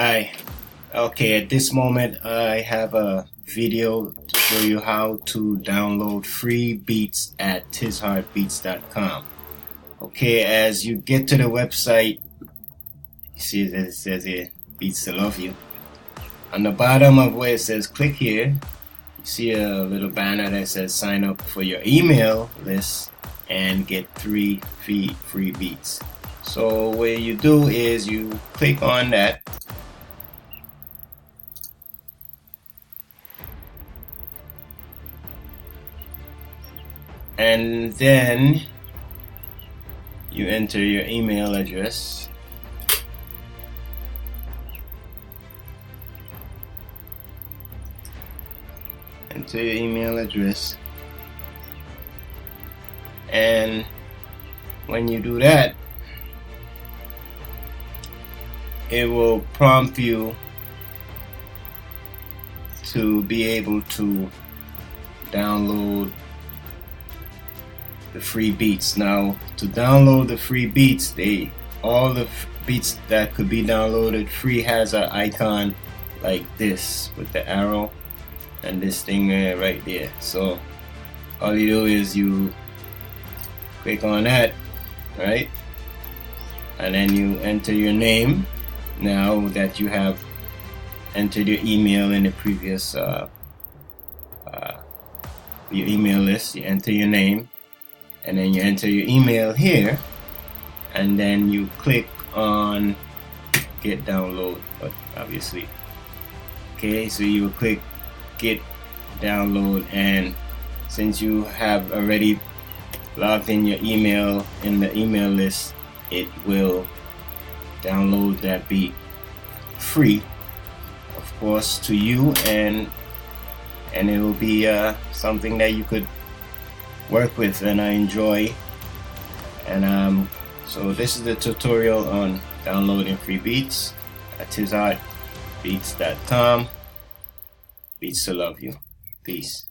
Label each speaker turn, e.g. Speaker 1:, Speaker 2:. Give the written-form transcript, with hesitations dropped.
Speaker 1: Hi. Okay, at this moment I have a video to show you how to download free beats at tishardbeats.com. Okay, as you get to the website, you see that it says here, Beats to Love You. On the bottom of where it says click here, you see a little banner that says sign up for your email list and get 3 free beats. So what you do is you click on that. And then you enter your email address. Enter your email address. And when you do that, it will prompt you to be able to download the free beats. Now, to download the free beats, all the beats that could be downloaded free has an icon like this with the arrow and this thing right there. So all you do is you click on that, right? And then you enter your name. Now that you have entered your email in the previous your email list, you enter your name. And then you enter your email here, and then you click on get download, but obviously, okay, so you will click get download, and since you have already logged in your email in the email list, it will download that beat free, of course, to you, and it will be something that you could work with and I enjoy. And so this is the tutorial on downloading free beats at tishardbeats.com. Beats to Love You. Peace.